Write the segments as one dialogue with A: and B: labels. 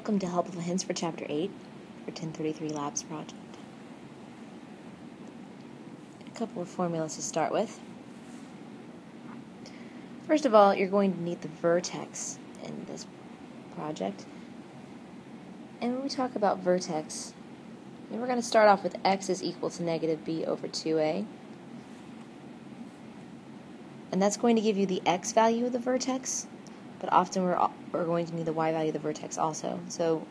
A: Welcome to Helpful Hints for Chapter 8 for 1033 Labs project. A couple of formulas to start with. First of all, you're going to need the vertex in this project. And when we talk about vertex, we're going to start off with x is equal to negative b over 2a. And that's going to give you the x value of the vertex, but often we're going to need the y value of the vertex also. So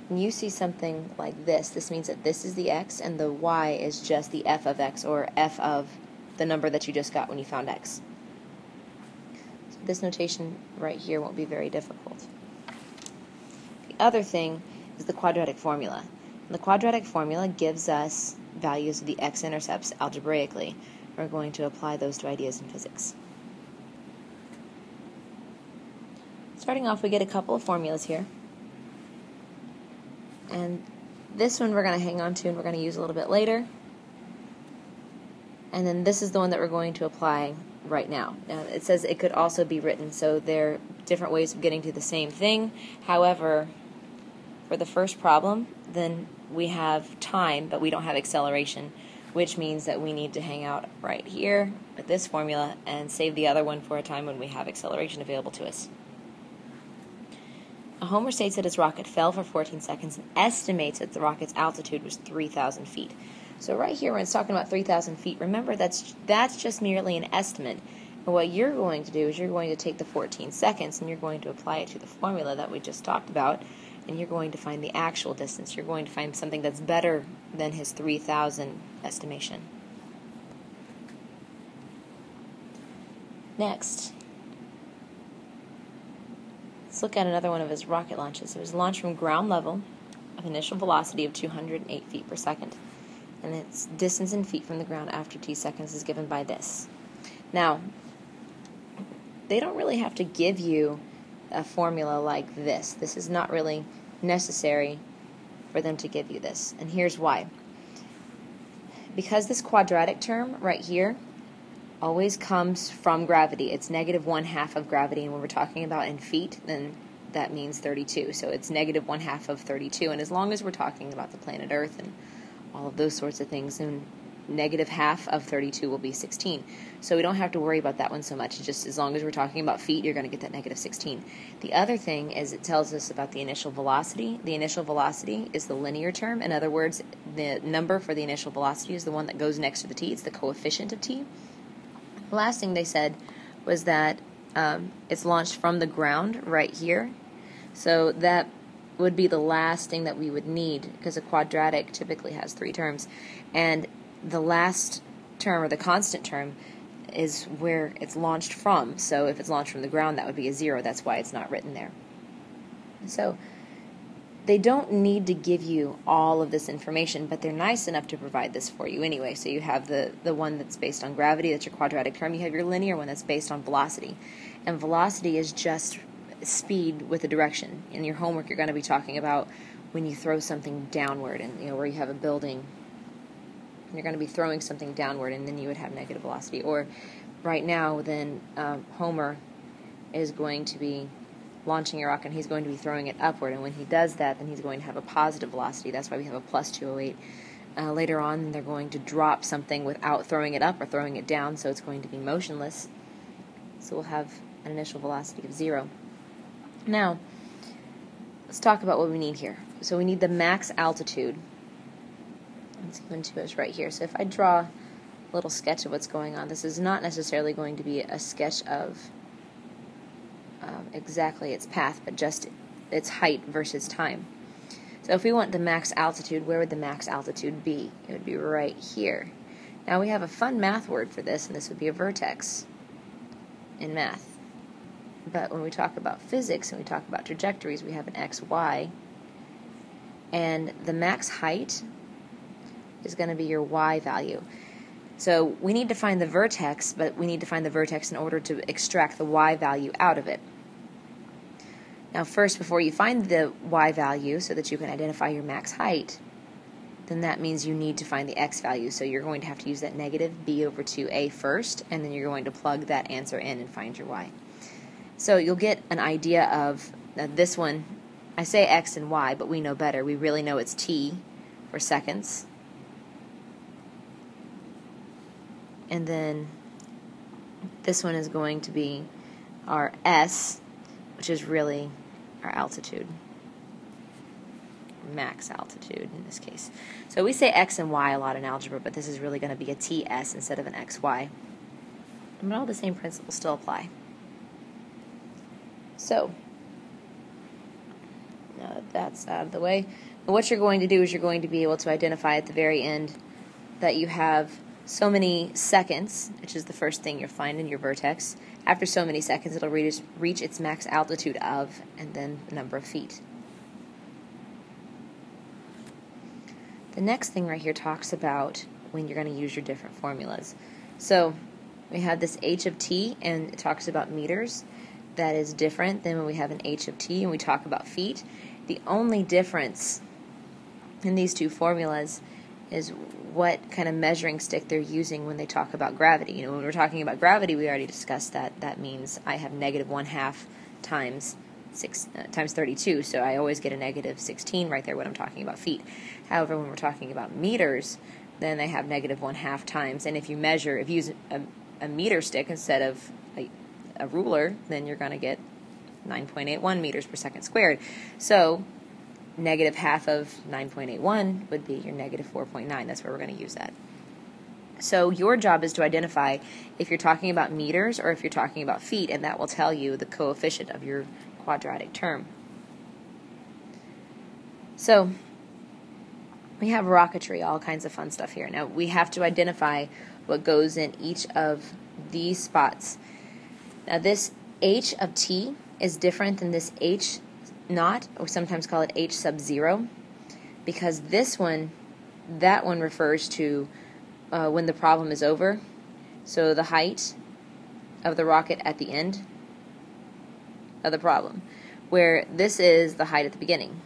A: when you see something like this means that this is the x and the y is just the f of x, or f of the number that you just got when you found x. So this notation right here won't be very difficult. The other thing is the quadratic formula. And the quadratic formula gives us values of the x-intercepts algebraically. We're going to apply those to ideas in physics. Starting off, we get a couple of formulas here. And this one we're going to hang on to and we're going to use a little bit later. And then this is the one that we're going to apply right now. Now, it says it could also be written, so there are different ways of getting to the same thing. However, for the first problem, then we have time, but we don't have acceleration, which means that we need to hang out right here with this formula and save the other one for a time when we have acceleration available to us. Homer states that his rocket fell for 14 seconds and estimates that the rocket's altitude was 3,000 feet. So right here when it's talking about 3,000 feet, remember that's just merely an estimate. And what you're going to do is you're going to take the 14 seconds and you're going to apply it to the formula that we just talked about, and you're going to find the actual distance. You're going to find something that's better than his 3,000 estimation. Next, let's look at another one of his rocket launches. It was launched from ground level with initial velocity of 208 feet per second. And its distance in feet from the ground after t seconds is given by this. Now, they don't really have to give you a formula like this. This is not really necessary for them to give you this. And here's why. Because this quadratic term right here always comes from gravity. It's negative 1/2 of gravity, and when we're talking about in feet, then that means 32. So it's negative 1/2 of 32, and as long as we're talking about the planet Earth and all of those sorts of things, then negative 1/2 of 32 will be 16. So we don't have to worry about that one so much. It's just as long as we're talking about feet, you're going to get that negative 16. The other thing is it tells us about the initial velocity. The initial velocity is the linear term. In other words, the number for the initial velocity is the one that goes next to the t. It's the coefficient of t. The last thing they said was that it's launched from the ground right here. So that would be the last thing that we would need, because a quadratic typically has 3 terms. And the last term, or the constant term, is where it's launched from. So if it's launched from the ground, that would be a 0. That's why it's not written there. So they don't need to give you all of this information, but they're nice enough to provide this for you anyway. So you have the one that's based on gravity, that's your quadratic term. You have your linear one that's based on velocity. And velocity is just speed with a direction. In your homework, you're going to be talking about when you throw something downward, and where you have a building, you're going to be throwing something downward, and then you would have negative velocity. Or right now, then Homer is going to be launching a rocket, and he's going to be throwing it upward, and when he does that, then he's going to have a positive velocity. That's why we have a plus 208. Later on, they're going to drop something without throwing it up or throwing it down, so it's going to be motionless. So we'll have an initial velocity of 0. Now, let's talk about what we need here. So we need the max altitude. It's given to us right here. So if I draw a little sketch of what's going on, this is not necessarily going to be a sketch of exactly its path, but just its height versus time. So if we want the max altitude, where would the max altitude be? It would be right here. Now we have a fun math word for this, and this would be a vertex in math. But when we talk about physics and we talk about trajectories, we have an x, y, and the max height is going to be your y value. So we need to find the vertex, but we need to find the vertex in order to extract the y value out of it. Now first, before you find the y value so that you can identify your max height, then that means you need to find the x value. So you're going to have to use that negative b over 2a first, and then you're going to plug that answer in and find your y. So you'll get an idea of this one I say x and y, but we know better. We really know it's t for seconds. And then this one is going to be our s, which is really our altitude, max altitude in this case. So we say x and y a lot in algebra, but this is really going to be a ts instead of an xy. But all the same principles still apply. So now that that's out of the way, what you're going to do is you're going to be able to identify at the very end that you have so many seconds, which is the first thing you'll find in your vertex. After so many seconds, it'll reach its max altitude of, and then the number of feet. The next thing right here talks about when you're going to use your different formulas. So we have this h of t, and it talks about meters. That is different than when we have an h of t and we talk about feet. The only difference in these two formulas is what kind of measuring stick they're using when they talk about gravity. You know, when we're talking about gravity, we already discussed that. That means I have negative 1/2 times 32, so I always get a negative 16 right there when I'm talking about feet. However, when we're talking about meters, then they have negative 1/2 times, and if you use a meter stick instead of a ruler, then you're going to get 9.81 meters per second squared. So negative half of 9.81 would be your negative 4.9. That's where we're going to use that. So your job is to identify if you're talking about meters or if you're talking about feet, and that will tell you the coefficient of your quadratic term. So we have rocketry, all kinds of fun stuff here. Now we have to identify what goes in each of these spots. Now this h of t is different than this h naught, or sometimes call it h sub 0, because that one refers to when the problem is over. So the height of the rocket at the end of the problem, where this is the height at the beginning.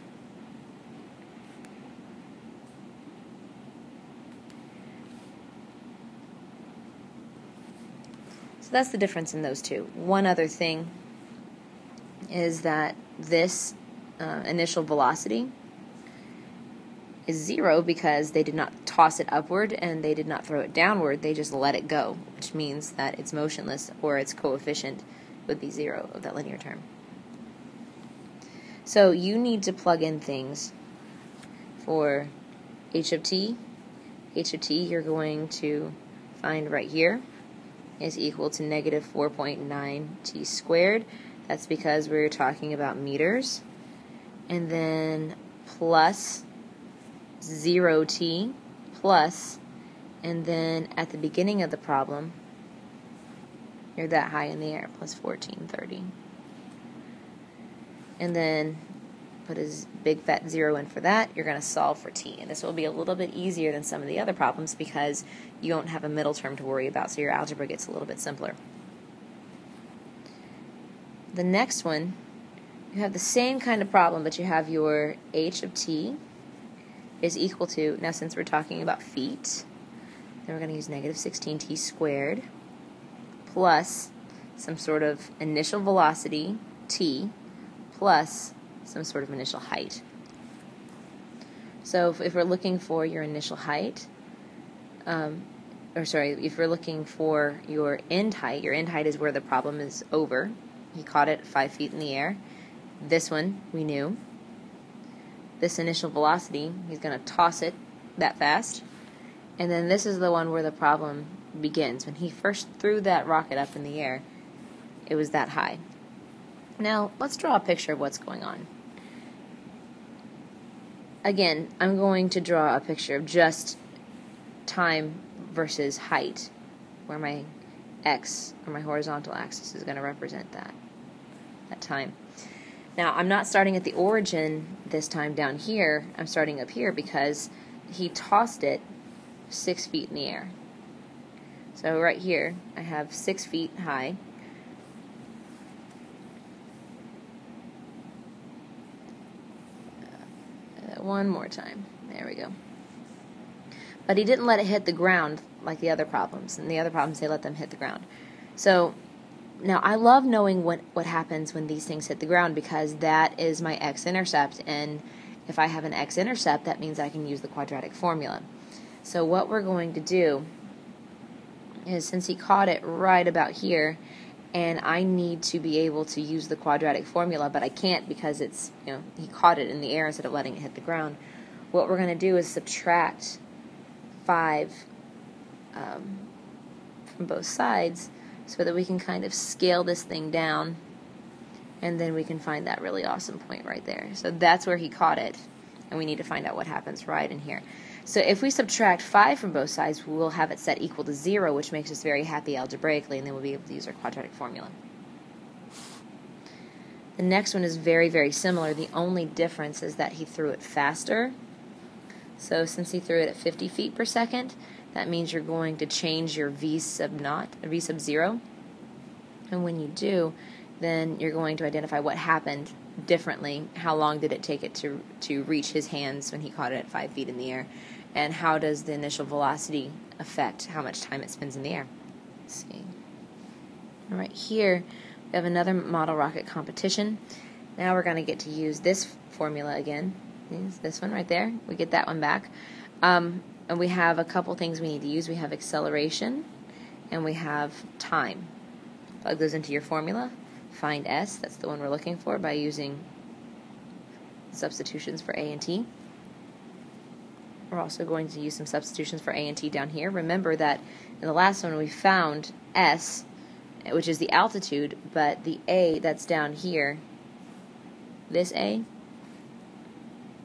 A: So that's the difference in those two. One other thing is that this initial velocity is 0 because they did not toss it upward and they did not throw it downward. They just let it go, which means that it's motionless, or its coefficient would be 0 of that linear term. So you need to plug in things for h of t. H of t you're going to find right here is equal to negative 4.9 t squared. That's because we're talking about meters. And then plus 0t plus, and then at the beginning of the problem, you're that high in the air, plus 1430. And then put a big fat 0 in for that. You're going to solve for t. And this will be a little bit easier than some of the other problems because you don't have a middle term to worry about, so your algebra gets a little bit simpler. The next one, you have the same kind of problem, but you have your h of t is equal to, now since we're talking about feet, then we're going to use negative 16t squared plus some sort of initial velocity, t, plus some sort of initial height. So if we're looking for your initial height, if we're looking for your end height is where the problem is over. He caught it 5 feet in the air. This one, we knew. This initial velocity, he's going to toss it that fast. And then this is the one where the problem begins. When he first threw that rocket up in the air, it was that high. Now, let's draw a picture of what's going on. Again, I'm going to draw a picture of just time versus height, where my x, or my horizontal axis, is going to represent that time. Now, I'm not starting at the origin this time down here. I'm starting up here because he tossed it 6 feet in the air. So right here, I have 6 feet high. One more time. There we go. But he didn't let it hit the ground like the other problems. And the other problems, they let them hit the ground. So Now, I love knowing what happens when these things hit the ground, because that is my x-intercept, and if I have an x-intercept, that means I can use the quadratic formula. So what we're going to do is, since he caught it right about here, and I need to be able to use the quadratic formula, but I can't because it's, he caught it in the air instead of letting it hit the ground, what we're going to do is subtract 5 from both sides, so that we can kind of scale this thing down, and then we can find that really awesome point right there. So that's where he caught it, and we need to find out what happens right in here. So if we subtract 5 from both sides, we'll have it set equal to 0, which makes us very happy algebraically, and then we'll be able to use our quadratic formula. The next one is very, very similar. The only difference is that he threw it faster. So since he threw it at 50 feet per second, that means you're going to change your v sub 0. And when you do, then you're going to identify what happened differently. How long did it take it to reach his hands when he caught it at 5 feet in the air? And how does the initial velocity affect how much time it spends in the air? Let's see. All right, here we have another model rocket competition. Now we're going to get to use this formula again. This one right there. We get that one back. And we have a couple things we need to use. We have acceleration, and we have time. Plug those into your formula. Find S, that's the one we're looking for, by using substitutions for A and T. We're also going to use some substitutions for A and T down here. Remember that in the last one we found S, which is the altitude, but the A that's down here, this A,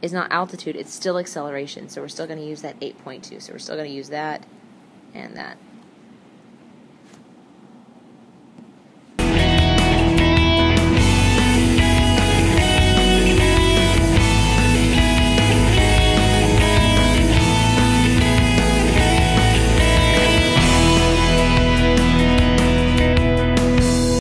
A: is not altitude, it's still acceleration, so we're still going to use that 8.2. So we're still going to use that and that.